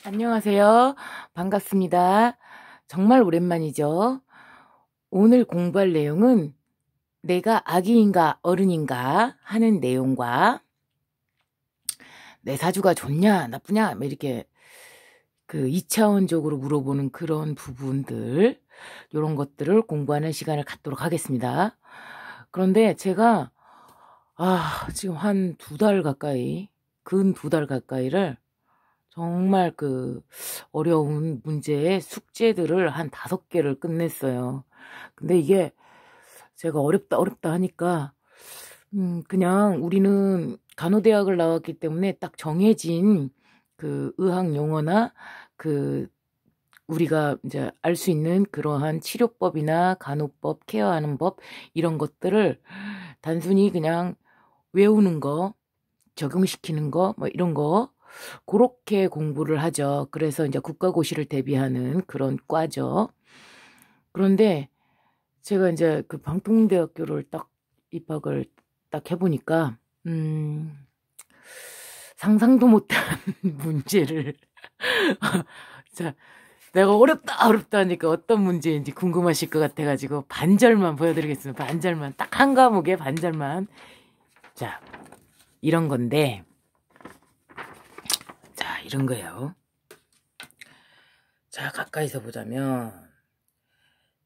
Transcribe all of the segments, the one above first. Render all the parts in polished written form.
안녕하세요. 반갑습니다. 정말 오랜만이죠. 오늘 공부할 내용은 내가 아기인가 어른인가 하는 내용과 내 사주가 좋냐 나쁘냐 뭐 이렇게 그 2차원적으로 물어보는 그런 부분들, 이런 것들을 공부하는 시간을 갖도록 하겠습니다. 그런데 제가 지금 한 2달 가까이, 근 2달 가까이를 정말 그 어려운 문제의 숙제들을 한 5개를 끝냈어요. 근데 이게 제가 어렵다 하니까 그냥 우리는 간호대학을 나왔기 때문에 딱 정해진 그 의학 용어나 그 우리가 이제 알 수 있는 그러한 치료법이나 간호법, 케어하는 법, 이런 것들을 단순히 그냥 외우는 거, 적용시키는 거, 뭐 이런 거, 그렇게 공부를 하죠. 그래서 이제 국가고시를 대비하는 그런 과죠. 그런데 제가 이제 그 방통대학교를 딱 입학을 딱 해보니까 상상도 못한 문제를 자, 내가 어렵다 하니까 어떤 문제인지 궁금하실 것 같아가지고 반절만 보여드리겠습니다. 반절만, 딱 한 과목에 반절만. 자, 이런 건데, 자, 이런 거예요. 자, 가까이서 보자면,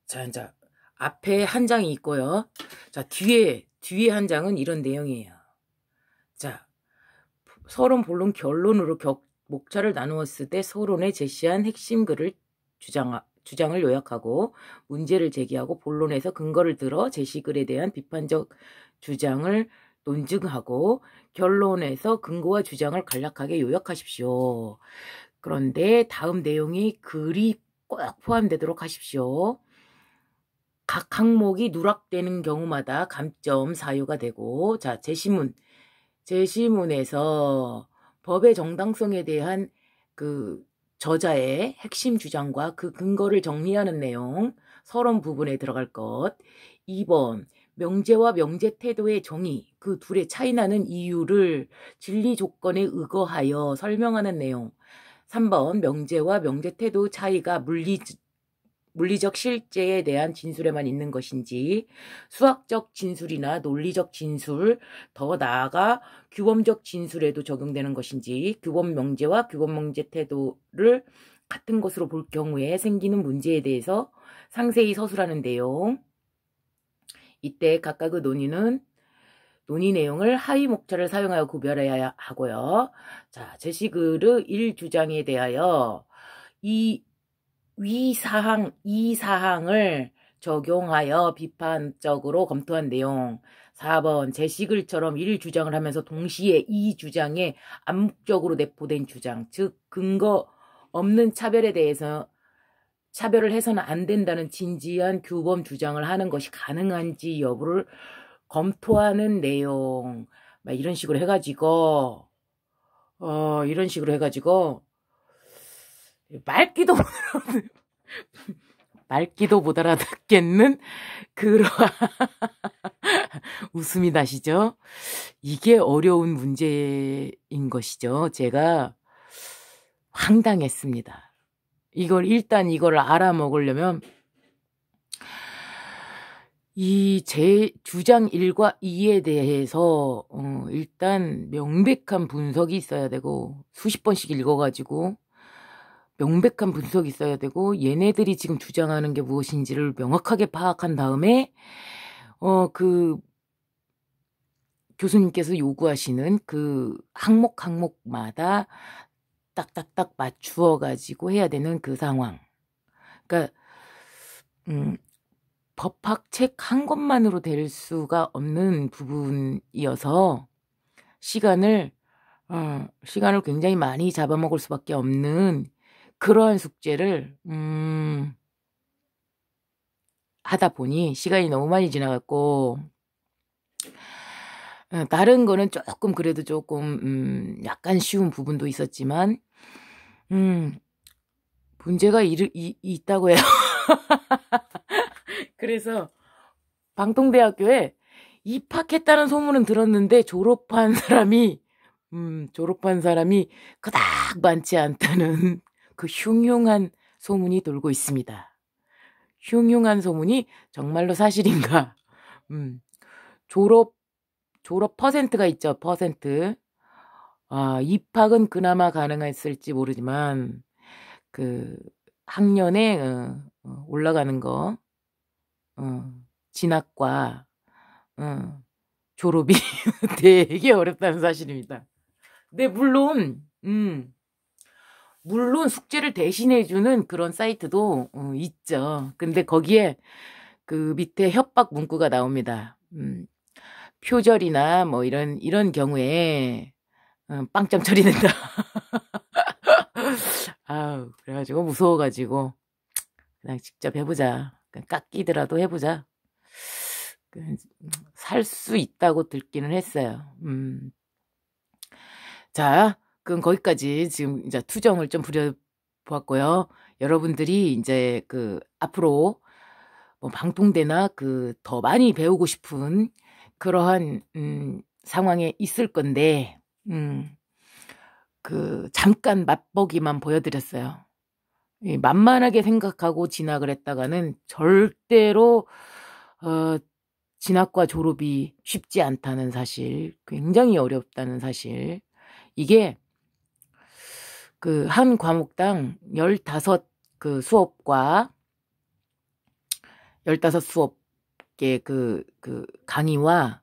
자, 이제 앞에 한 장이 있고요. 자, 뒤에 한 장은 이런 내용이에요. 자, 서론, 본론, 결론으로 목차를 나누었을 때 서론에 제시한 핵심 글을 주장을 요약하고 문제를 제기하고, 본론에서 근거를 들어 제시글에 대한 비판적 주장을 논증하고, 결론에서 근거와 주장을 간략하게 요약하십시오. 그런데 다음 내용이 글이 꼭 포함되도록 하십시오. 각 항목이 누락되는 경우마다 감점 사유가 되고, 자, 제시문에서 법의 정당성에 대한 그 저자의 핵심 주장과 그 근거를 정리하는 내용, 서론 부분에 들어갈 것. 2번, 명제와 명제 태도의 정의, 그 둘의 차이 나는 이유를 진리 조건에 의거하여 설명하는 내용. 3번, 명제와 명제 태도 차이가 물리적 실제에 대한 진술에만 있는 것인지, 수학적 진술이나 논리적 진술, 더 나아가 규범적 진술에도 적용되는 것인지, 규범 명제와 규범 명제 태도를 같은 것으로 볼 경우에 생기는 문제에 대해서 상세히 서술하는 내용. 이때 각각의 논의 내용을 하위 목차를 사용하여 구별해야 하고요. 자, 제시글의 1주장에 대하여 이 사항을 적용하여 비판적으로 검토한 내용. 4번, 제시글처럼 1주장을 하면서 동시에 2주장에 암묵적으로 내포된 주장, 즉 근거 없는 차별에 대해서 차별을 해서는 안 된다는 진지한 규범 주장을 하는 것이 가능한지 여부를 검토하는 내용. 막 이런 식으로 해가지고 말기도 못 알아듣겠는 그러한 웃음이 나시죠? 이게 어려운 문제인 것이죠. 제가 황당했습니다. 이걸 알아먹으려면 이 제 주장 1과 2에 대해서 일단 명백한 분석이 있어야 되고, 수십 번씩 읽어가지고 명백한 분석이 있어야 되고, 얘네들이 지금 주장하는 게 무엇인지를 명확하게 파악한 다음에 그 교수님께서 요구하시는 그 항목마다 딱딱딱 맞추어 가지고 해야 되는 그 상황. 그러니까 법학책 한 권만으로 될 수가 없는 부분이어서 시간을 굉장히 많이 잡아먹을 수밖에 없는 그러한 숙제를 하다 보니 시간이 너무 많이 지나갔고, 다른 거는 그래도 조금 약간 쉬운 부분도 있었지만 문제가 있다고 해요. 그래서 방통대학교에 입학했다는 소문은 들었는데 졸업한 사람이 그닥 많지 않다는 그 흉흉한 소문이 돌고 있습니다. 흉흉한 소문이 정말로 사실인가? 졸업 퍼센트가 있죠. 퍼센트. 입학은 그나마 가능했을지 모르지만 그 학년에 올라가는 거, 진학과 졸업이 되게 어렵다는 사실입니다. 네, 물론 숙제를 대신해주는 그런 사이트도 있죠. 근데 거기에 그 밑에 협박 문구가 나옵니다. 표절이나 뭐 이런 경우에 빵점 처리된다. 아우, 그래가지고 무서워가지고 그냥 직접 해보자. 깎이더라도 해보자. 살 수 있다고 듣기는 했어요. 자, 그럼 거기까지 지금 이제 투정을 좀 부려보았고요. 여러분들이 이제 그 앞으로 뭐 방통대나 그 더 많이 배우고 싶은 그러한 상황에 있을 건데 그 잠깐 맛보기만 보여드렸어요. 만만하게 생각하고 진학을 했다가는 절대로 진학과 졸업이 쉽지 않다는 사실, 굉장히 어렵다는 사실. 이게 그 한 과목당 15 그 수업과 15수업의 그 강의와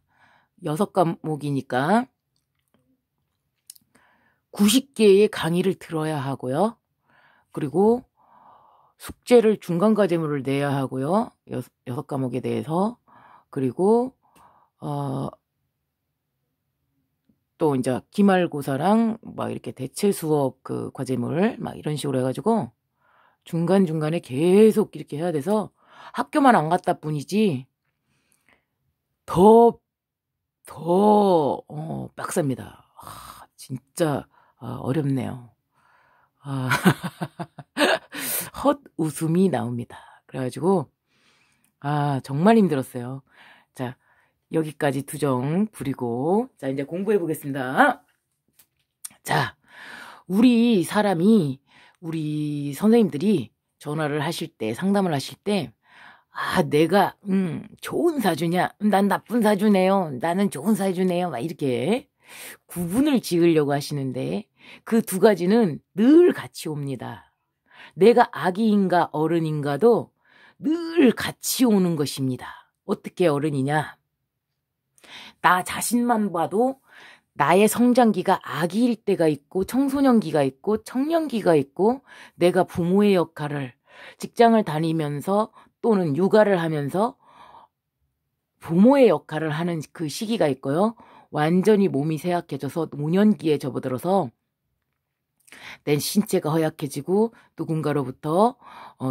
6과목이니까 90개의 강의를 들어야 하고요. 그리고 숙제를 중간과제물을 내야 하고요. 6과목에 대해서. 그리고 또 이제 기말고사랑 막 이렇게 대체 수업 그 과제물 막 이런 식으로 해가지고 중간중간에 계속 이렇게 해야 돼서 학교만 안 갔다 뿐이지 더 빡셉니다. 진짜 어렵네요. 헛 웃음이 나옵니다. 그래가지고 정말 힘들었어요. 자, 여기까지 투정 부리고 자, 이제 공부해 보겠습니다. 자, 우리 선생님들이 전화를 하실 때, 상담을 하실 때 내가 좋은 사주냐, 난 나쁜 사주네요, 나는 좋은 사주네요, 막 이렇게 구분을 지으려고 하시는데 그 두 가지는 늘 같이 옵니다. 내가 아기인가 어른인가도 늘 같이 오는 것입니다. 어떻게 어른이냐? 나 자신만 봐도 나의 성장기가 아기일 때가 있고 청소년기가 있고 청년기가 있고 내가 부모의 역할을 직장을 다니면서 또는 육아를 하면서 부모의 역할을 하는 그 시기가 있고요. 완전히 몸이 쇠약해져서 노년기에 접어들어서 내 신체가 허약해지고 누군가로부터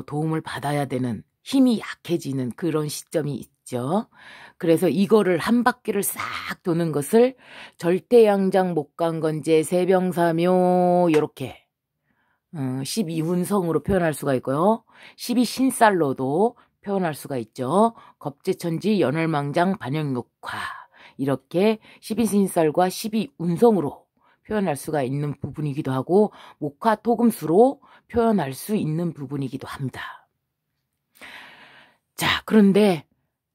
도움을 받아야 되는 힘이 약해지는 그런 시점이 있죠. 그래서 이거를 한 바퀴를 싹 도는 것을 절대양장 목간건제 세병사묘 이렇게 12운성으로 표현할 수가 있고요. 12신살로도 표현할 수가 있죠. 겁재천지 연월망장 반영욕화 이렇게 12신살과 12운성으로 표현할 수가 있는 부분이기도 하고 목화토금수로 표현할 수 있는 부분이기도 합니다. 자, 그런데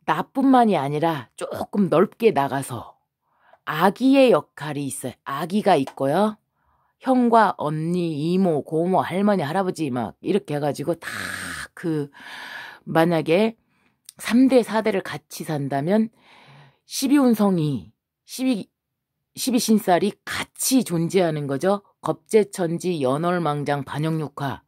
나뿐만이 아니라 조금 넓게 나가서 아기의 역할이 있어요. 아기가 있고요. 형과 언니, 이모, 고모, 할머니, 할아버지 막 이렇게 해가지고 다 만약에 3대, 4대를 같이 산다면 12운성이 12신살이 같이 존재하는 거죠. 겁재천지, 연월망장, 반영육화.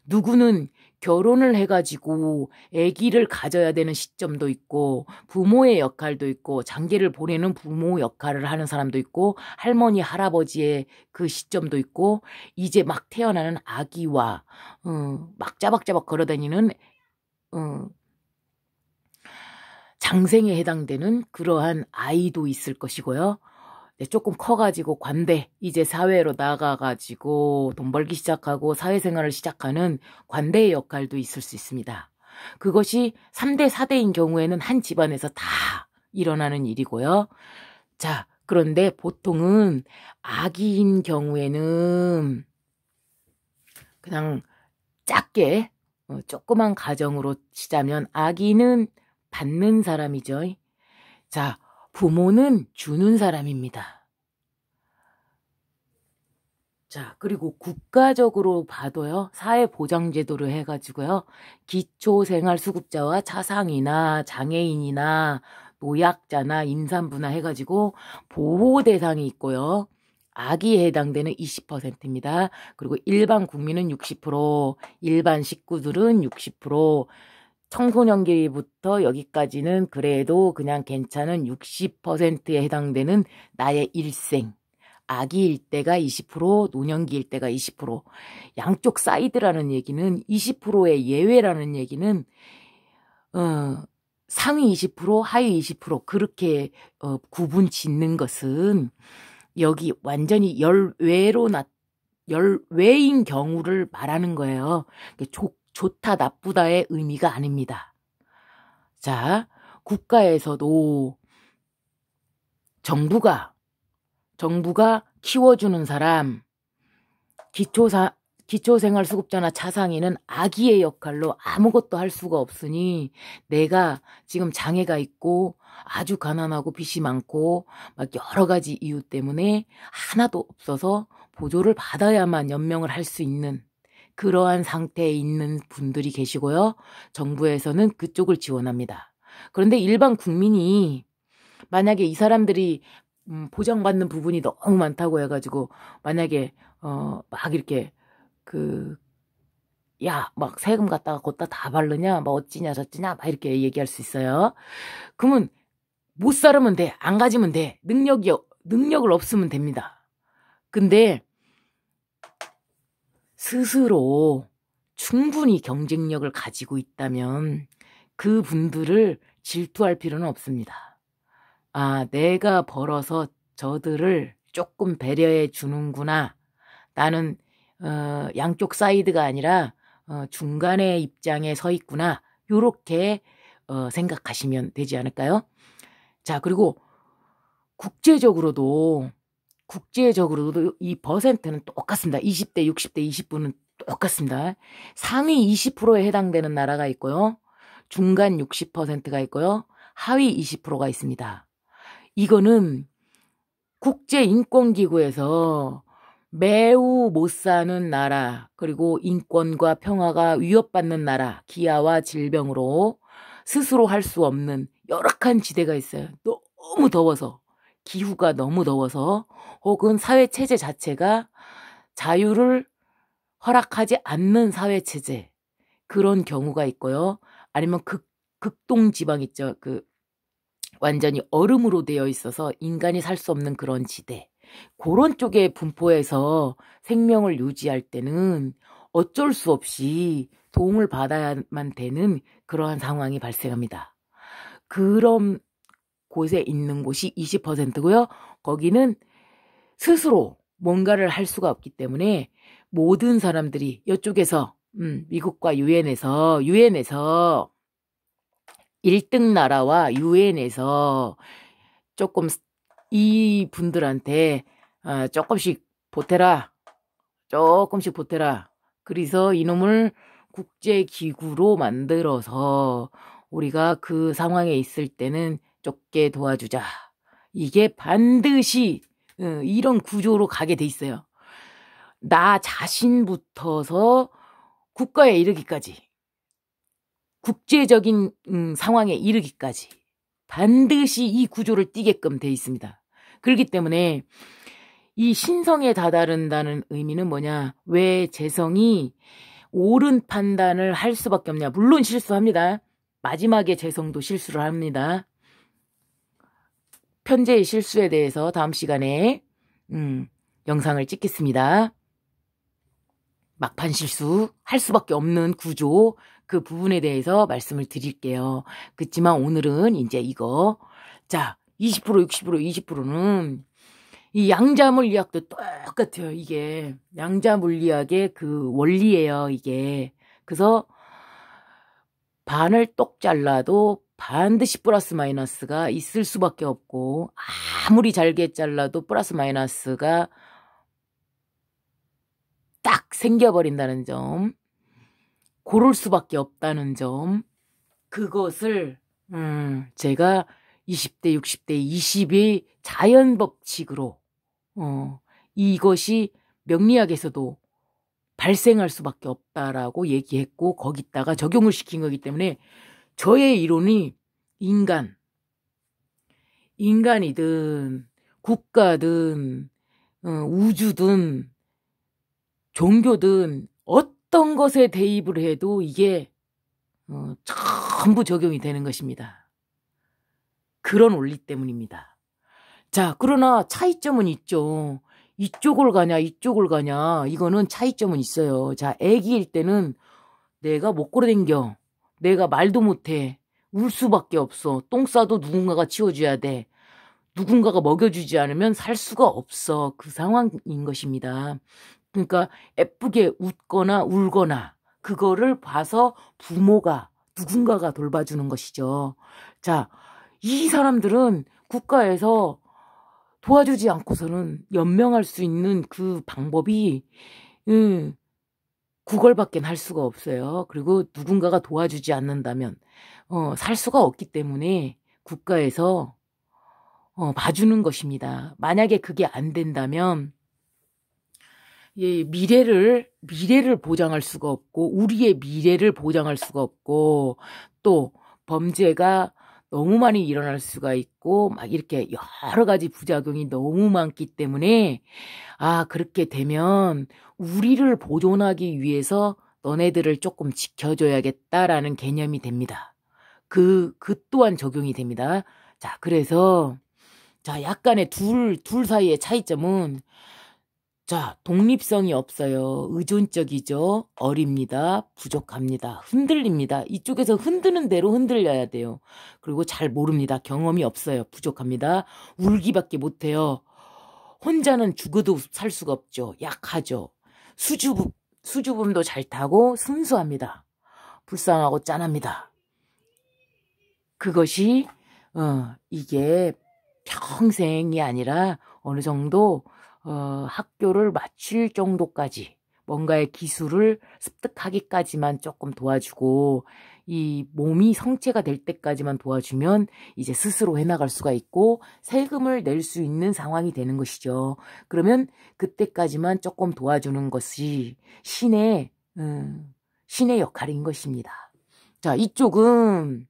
누구는 결혼을 해가지고 아기를 가져야 되는 시점도 있고 부모의 역할도 있고 장계를 보내는 부모 역할을 하는 사람도 있고 할머니, 할아버지의 그 시점도 있고 이제 막 태어나는 아기와 막 짜박짜박 걸어다니는 장생에 해당되는 그러한 아이도 있을 것이고요. 조금 커가지고 관대, 이제 사회로 나가가지고 돈 벌기 시작하고 사회생활을 시작하는 관대의 역할도 있을 수 있습니다. 그것이 3대, 4대인 경우에는 한 집안에서 다 일어나는 일이고요. 자, 그런데 보통은 아기인 경우에는 그냥 쉽게 조그만 가정으로 치자면 아기는 받는 사람이죠. 자, 부모는 주는 사람입니다. 자, 그리고 국가적으로 봐도요, 사회보장제도를 해가지고요, 기초생활수급자와 차상이나 장애인이나 노약자나 임산부나 해가지고 보호 대상이 있고요. 아기에 해당되는 20%입니다. 그리고 일반 국민은 60%, 일반 식구들은 60%, 청소년기부터 여기까지는 그래도 그냥 괜찮은 60%에 해당되는 나의 일생. 아기일 때가 20%, 노년기일 때가 20%. 양쪽 사이드라는 얘기는 20%의 예외라는 얘기는 상위 20%, 하위 20% 그렇게 구분 짓는 것은 여기 완전히 열외인 경우를 말하는 거예요. 좋다 나쁘다의 의미가 아닙니다. 자, 국가에서도 정부가 키워주는 사람, 기초생활수급자나 차상위는 아기의 역할로 아무것도 할 수가 없으니 내가 지금 장애가 있고 아주 가난하고 빚이 많고 막 여러 가지 이유 때문에 하나도 없어서 보조를 받아야만 연명을 할 수 있는 그러한 상태에 있는 분들이 계시고요. 정부에서는 그쪽을 지원합니다. 그런데 일반 국민이 만약에 이 사람들이 보장받는 부분이 너무 많다고 해가지고 만약에 막 이렇게 막 세금 갖다가 걷다 다 바르냐 막 어찌냐 저찌냐 막 이렇게 얘기할 수 있어요. 그러면 못 살으면 돼. 안 가지면 돼. 능력을 없으면 됩니다. 근데 스스로 충분히 경쟁력을 가지고 있다면 그분들을 질투할 필요는 없습니다. 아, 내가 벌어서 저들을 조금 배려해 주는구나. 나는 양쪽 사이드가 아니라 중간의 입장에 서 있구나. 요렇게 생각하시면 되지 않을까요? 자, 그리고 국제적으로도 이 퍼센트는 똑같습니다. 20대, 60대, 20%는 똑같습니다. 상위 20%에 해당되는 나라가 있고요. 중간 60%가 있고요. 하위 20%가 있습니다. 이거는 국제인권기구에서 매우 못 사는 나라, 그리고 인권과 평화가 위협받는 나라, 기아와 질병으로 스스로 할 수 없는 열악한 지대가 있어요. 너무 더워서, 기후가 너무 더워서, 혹은 사회체제 자체가 자유를 허락하지 않는 사회체제, 그런 경우가 있고요. 아니면 극동지방 있죠. 완전히 얼음으로 되어 있어서 인간이 살 수 없는 그런 지대. 그런 쪽에 분포해서 생명을 유지할 때는 어쩔 수 없이 도움을 받아야만 되는 그러한 상황이 발생합니다. 그런 곳에 있는 곳이 20%고요. 거기는 스스로 뭔가를 할 수가 없기 때문에 모든 사람들이 이쪽에서 미국과 유엔에서 1등 나라와 유엔에서 조금 이 분들한테 조금씩 보태라. 그래서 이놈을 국제기구로 만들어서 우리가 그 상황에 있을 때는 좁게 도와주자. 이게 반드시 이런 구조로 가게 돼 있어요. 나 자신부터서 국가에 이르기까지. 국제적인 상황에 이르기까지 반드시 이 구조를 띠게끔 돼 있습니다. 그렇기 때문에 이 신성에 다다른다는 의미는 뭐냐? 왜 재성이 옳은 판단을 할 수밖에 없냐? 물론 실수합니다. 마지막에 재성도 실수를 합니다. 편재의 실수에 대해서 다음 시간에 영상을 찍겠습니다. 막판 실수 할 수밖에 없는 구조, 그 부분에 대해서 말씀을 드릴게요. 그렇지만 오늘은 이제 이거, 자, 20%, 60%, 20%는 이 양자물리학도 똑같아요. 이게 양자물리학의 그 원리예요. 이게. 그래서 반을 똑 잘라도 반드시 플러스 마이너스가 있을 수밖에 없고, 아무리 잘게 잘라도 플러스 마이너스가 딱 생겨버린다는 점. 고를 수밖에 없다는 점. 그것을 제가 20대, 60대, 20의 자연법칙으로 이것이 명리학에서도 발생할 수밖에 없다라고 얘기했고 거기다가 적용을 시킨 거기 때문에 저의 이론이 인간이든 국가든 우주든 종교든 어떤 것에 대입을 해도 이게 전부 적용이 되는 것입니다. 그런 원리 때문입니다. 자, 그러나 차이점은 있죠. 이쪽을 가냐 이쪽을 가냐 이거는 차이점은 있어요. 자, 애기일 때는 내가 못 걸어댕겨. 내가 말도 못해. 울 수밖에 없어. 똥 싸도 누군가가 치워줘야 돼. 누군가가 먹여주지 않으면 살 수가 없어. 그 상황인 것입니다. 그러니까 예쁘게 웃거나 울거나 그거를 봐서 부모가 누군가가 돌봐주는 것이죠. 자, 이 사람들은 국가에서 도와주지 않고서는 연명할 수 있는 그 방법이 구걸밖에 할 수가 없어요. 그리고 누군가가 도와주지 않는다면 살 수가 없기 때문에 국가에서 봐주는 것입니다. 만약에 그게 안 된다면 미래를 보장할 수가 없고 우리의 미래를 보장할 수가 없고 또 범죄가 너무 많이 일어날 수가 있고 막 이렇게 여러 가지 부작용이 너무 많기 때문에 그렇게 되면 우리를 보존하기 위해서 너네들을 조금 지켜줘야겠다라는 개념이 됩니다. 그 또한 적용이 됩니다. 자, 그래서 약간의 둘 사이의 차이점은 자, 독립성이 없어요. 의존적이죠. 어립니다. 부족합니다. 흔들립니다. 이쪽에서 흔드는 대로 흔들려야 돼요. 그리고 잘 모릅니다. 경험이 없어요. 부족합니다. 울기밖에 못해요. 혼자는 죽어도 살 수가 없죠. 약하죠. 수줍음도 잘 타고 순수합니다. 불쌍하고 짠합니다. 그것이 이게 평생이 아니라 어느 정도 학교를 마칠 정도까지 뭔가의 기술을 습득하기까지만 조금 도와주고 이 몸이 성체가 될 때까지만 도와주면 이제 스스로 해나갈 수가 있고 세금을 낼 수 있는 상황이 되는 것이죠. 그러면 그때까지만 조금 도와주는 것이 신의 역할인 것입니다. 자, 이쪽은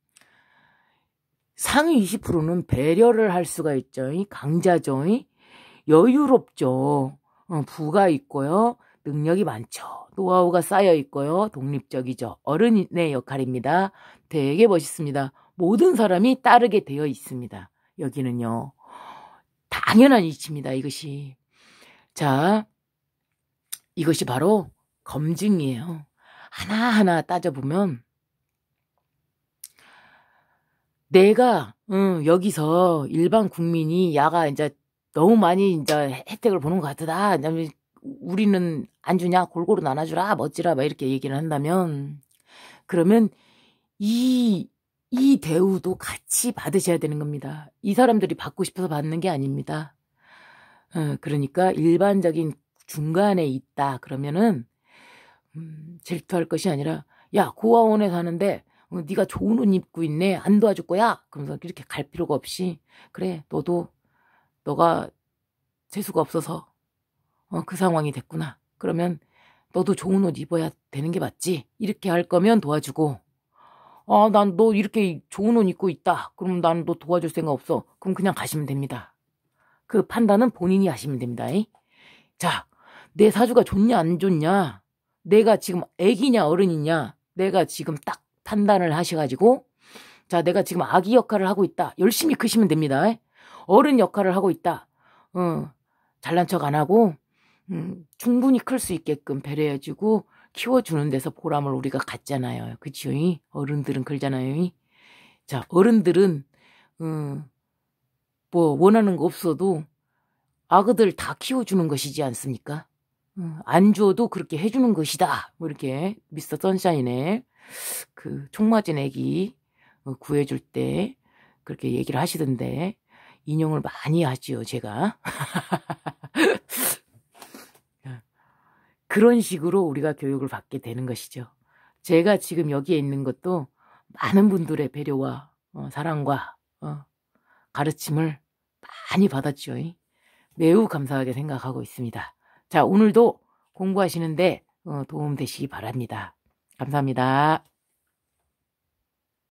상위 20%는 배려를 할 수가 있죠. 강자죠. 여유롭죠. 부가 있고요. 능력이 많죠. 노하우가 쌓여 있고요. 독립적이죠. 어른의 역할입니다. 되게 멋있습니다. 모든 사람이 따르게 되어 있습니다. 여기는요. 당연한 이치입니다. 이것이. 자, 이것이 바로 검증이에요. 하나하나 따져보면 내가 여기서 일반 국민이 야가 이제 너무 많이 이제 혜택을 보는 것 같다. 우리는 안 주냐? 골고루 나눠주라. 멋지라. 막 이렇게 얘기를 한다면 그러면 이 대우도 같이 받으셔야 되는 겁니다. 이 사람들이 받고 싶어서 받는 게 아닙니다. 그러니까 일반적인 중간에 있다. 그러면은 질투할 것이 아니라 야, 고아원에 사는데 네가 좋은 옷 입고 있네. 안 도와줄 거야. 그러면서 이렇게 갈 필요가 없이 그래, 너가 재수가 없어서 그 상황이 됐구나. 그러면 너도 좋은 옷 입어야 되는 게 맞지? 이렇게 할 거면 도와주고 난 너 이렇게 좋은 옷 입고 있다. 그럼 난 너 도와줄 생각 없어. 그럼 그냥 가시면 됩니다. 그 판단은 본인이 하시면 됩니다. 자, 내 사주가 좋냐 안 좋냐, 내가 지금 애기냐 어른이냐, 내가 지금 딱 판단을 하셔가지고 자, 내가 지금 아기 역할을 하고 있다. 열심히 크시면 됩니다. 어른 역할을 하고 있다. 잘난 척 안 하고 충분히 클 수 있게끔 배려해주고 키워주는 데서 보람을 우리가 갖잖아요. 그치요? 어른들은 그러잖아요. 자, 어른들은 뭐 원하는 거 없어도 아그들 다 키워주는 것이지 않습니까? 안 줘도 그렇게 해주는 것이다. 뭐 이렇게 미스터 선샤인의 그 총 맞은 애기 구해줄 때 그렇게 얘기를 하시던데 인용을 많이 하지요, 제가. 그런 식으로 우리가 교육을 받게 되는 것이죠. 제가 지금 여기에 있는 것도 많은 분들의 배려와 사랑과 가르침을 많이 받았죠. 매우 감사하게 생각하고 있습니다. 자, 오늘도 공부하시는데 도움 되시기 바랍니다. 감사합니다.